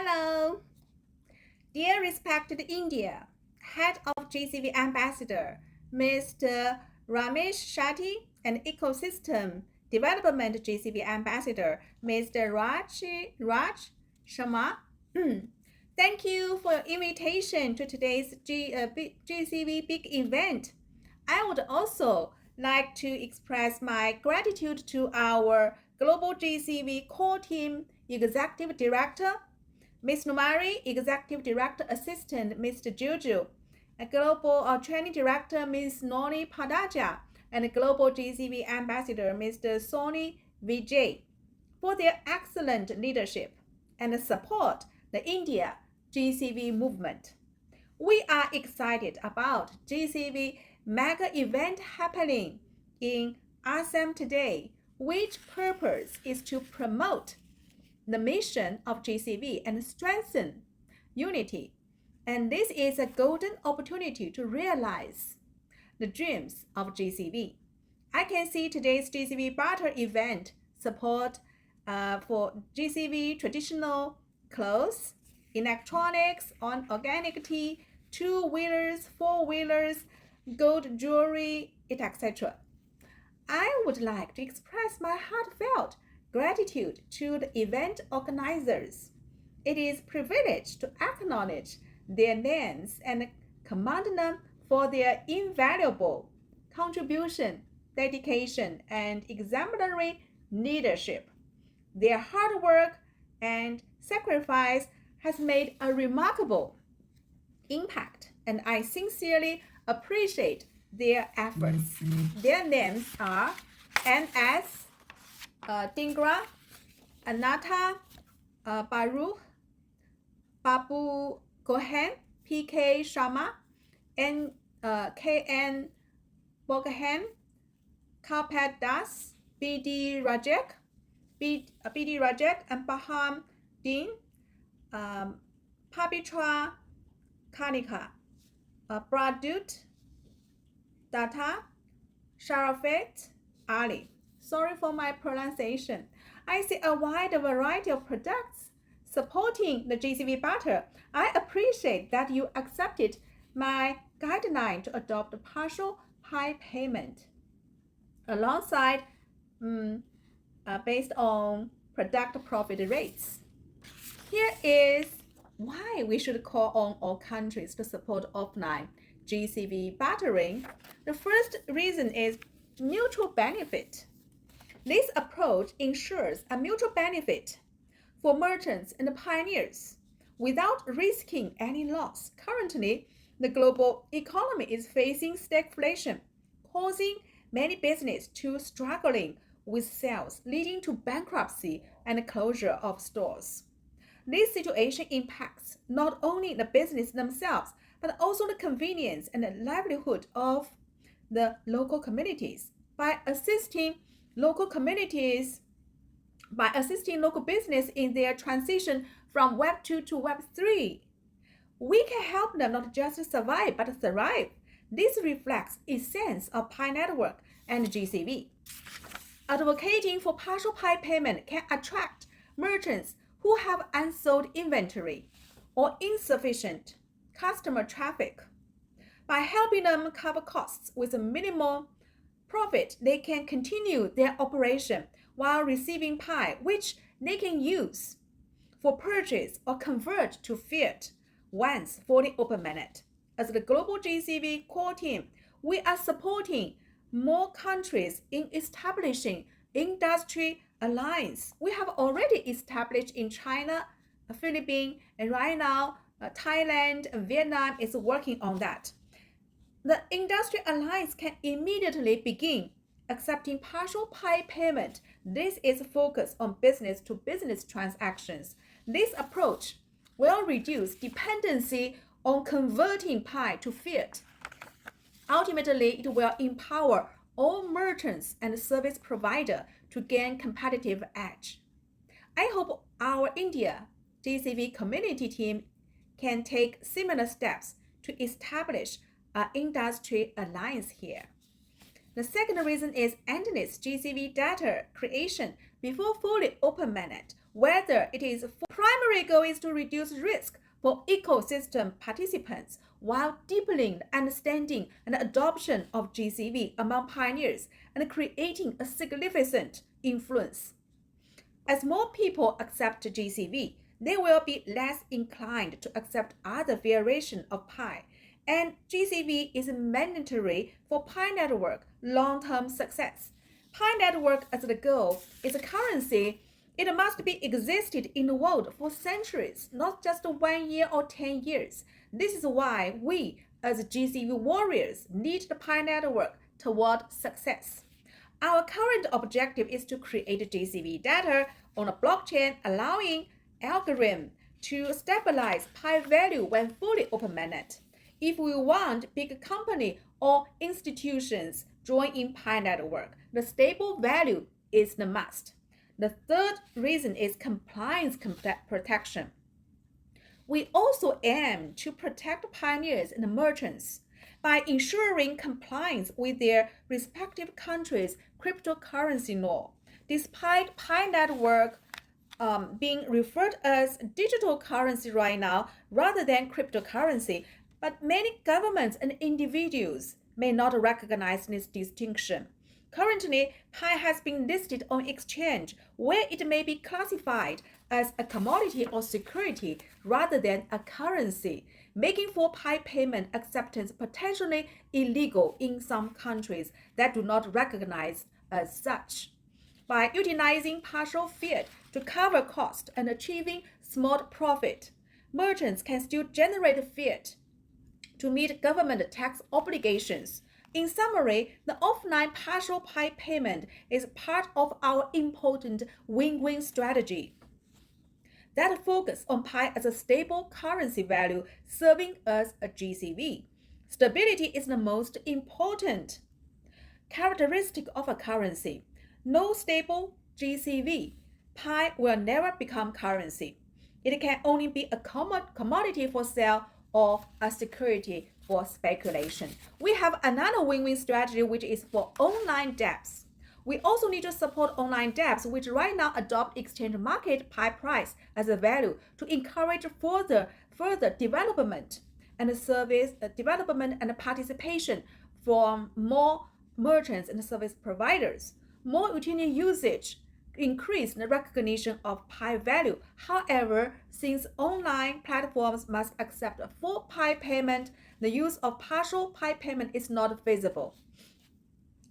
Hello, dear respected India, Head of GCV Ambassador, Mr. Ramesh Shetty, and Ecosystem Development GCV Ambassador, Mr. Raj Sharma. Thank you for your invitation to today's GCV Big Event. I would also like to express my gratitude to our Global GCV Core Team Executive Director, Ms. Numari, Executive Director Assistant, Mr. Juju, Global Training Director, Ms. Noli Padaja, and Global GCV Ambassador, Mr. Sony Vijay, for their excellent leadership and support the India GCV movement. We are excited about GCV Mega Event happening in Assam today, which purpose is to promote the mission of GCV and strengthen unity. And this is a golden opportunity to realize the dreams of GCV. I can see today's GCV barter event support for GCV traditional clothes, electronics, on organic tea, two-wheelers, four-wheelers, gold jewelry, etc. I would like to express my heartfelt gratitude to the event organizers. It is a privilege to acknowledge their names and commend them for their invaluable contribution, dedication, and exemplary leadership. Their hard work and sacrifice has made a remarkable impact, and I sincerely appreciate their efforts. Their names are N.S. Dingra, Anata Baruch, Babu Gohan, P.K. Sharma, K.N. Boghan, Karpet Das, B.D. Rajek, and Baham Din, Pabitra Kanika, Pradut Data, Sharafet Ali. Sorry for my pronunciation. I see a wide variety of products supporting the GCV barter. I appreciate that you accepted my guideline to adopt partial pie payment alongside based on product profit rates. Here is why we should call on all countries to support offline GCV bartering. The first reason is mutual benefit. This approach ensures a mutual benefit for merchants and pioneers without risking any loss. Currently, the global economy is facing stagflation, causing many businesses to struggling with sales, leading to bankruptcy and closure of stores. This situation impacts not only the business themselves, but also the convenience and the livelihood of the local communities. By assisting local business in their transition from Web 2 to Web 3, we can help them not just survive, but thrive. This reflects a sense of Pi Network and GCV. Advocating for partial Pi payment can attract merchants who have unsold inventory or insufficient customer traffic. By helping them cover costs with a minimal profit, they can continue their operation while receiving Pi, which they can use for purchase or convert to fiat once fully open-minded. As the global GCV core team, we are supporting more countries in establishing industry alliance. We have already established in China, Philippines, and right now Thailand and Vietnam is working on that. The industry alliance can immediately begin accepting partial Pi payment. This is focused on business-to-business transactions. This approach will reduce dependency on converting Pi to fiat. Ultimately, it will empower all merchants and service providers to gain competitive edge. I hope our India GCV community team can take similar steps to establish an industry alliance here. The second reason is endless GCV data creation before fully open-minded. whether it is primary goal is to reduce risk for ecosystem participants while deepening the understanding and adoption of GCV among pioneers and creating a significant influence. As more people accept GCV, they will be less inclined to accept other variations of Pi, and GCV is mandatory for Pi network long-term success. Pi network as the goal is a currency. It must be existed in the world for centuries, not just 1 year or 10 years. This is why we, as GCV warriors, need the Pi network toward success. Our current objective is to create GCV data on a blockchain, allowing algorithm to stabilize Pi value when fully open-mainnet. If we want big company or institutions join in Pi network, the stable value is the must. The third reason is compliance protection. We also aim to protect pioneers and merchants by ensuring compliance with their respective countries' cryptocurrency law. Despite Pi network being referred as digital currency right now rather than cryptocurrency, but many governments and individuals may not recognize this distinction. Currently, Pi has been listed on exchange where it may be classified as a commodity or security rather than a currency, making for Pi payment acceptance potentially illegal in some countries that do not recognize as such. By utilizing partial fiat to cover cost and achieving small profit, merchants can still generate fiat to meet government tax obligations. In summary, the offline partial Pi payment is part of our important WinWin strategy that focuses on Pi as a stable currency value serving as a GCV. Stability is the most important characteristic of a currency. No stable GCV, Pi will never become currency. It can only be a commodity for sale or a security for speculation. We have another win-win strategy which is for online dApps. We also need to support online dApps which right now adopt exchange market Pi price as a value to encourage further development and service development and participation from more merchants and service providers. More utility usage increase the recognition of Pi value. However, since online platforms must accept a full Pi payment, the use of partial Pi payment is not feasible.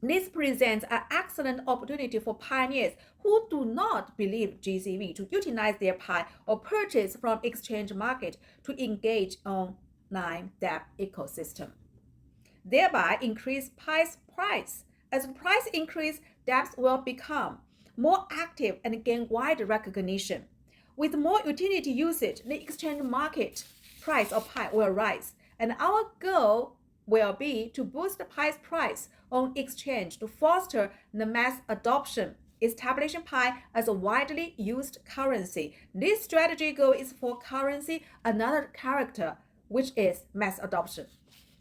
This presents an excellent opportunity for pioneers who do not believe GCV to utilize their Pi or purchase from exchange market to engage online dApp ecosystem, thereby increase Pi's price. As the price increase, dApps will become more active and gain wider recognition. With more utility usage, the exchange market price of Pi will rise, and our goal will be to boost the Pi's price on exchange to foster the mass adoption, establishing Pi as a widely used currency. This strategy goal is for currency another character, which is mass adoption.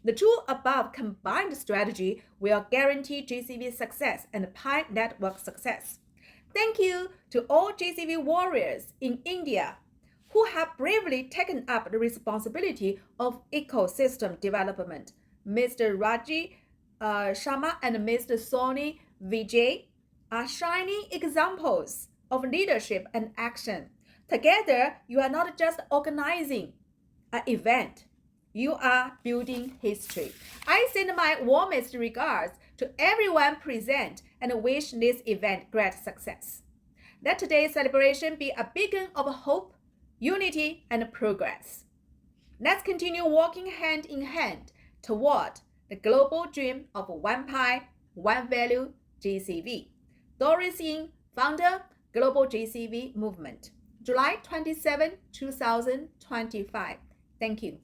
The two above combined strategy will guarantee GCV success and Pi network success. Thank you to all GCV warriors in India who have bravely taken up the responsibility of ecosystem development. Mr. Raji Sharma and Mr. Soni Vijay are shining examples of leadership and action. Together, you are not just organizing an event, you are building history. I send my warmest regards to everyone present and wish this event great success. Let today's celebration be a beacon of hope, unity, and progress. Let's continue walking hand in hand toward the global dream of one Pi, one value GCV. Doris Yin, founder, Global GCV Movement, July 27, 2025. Thank you.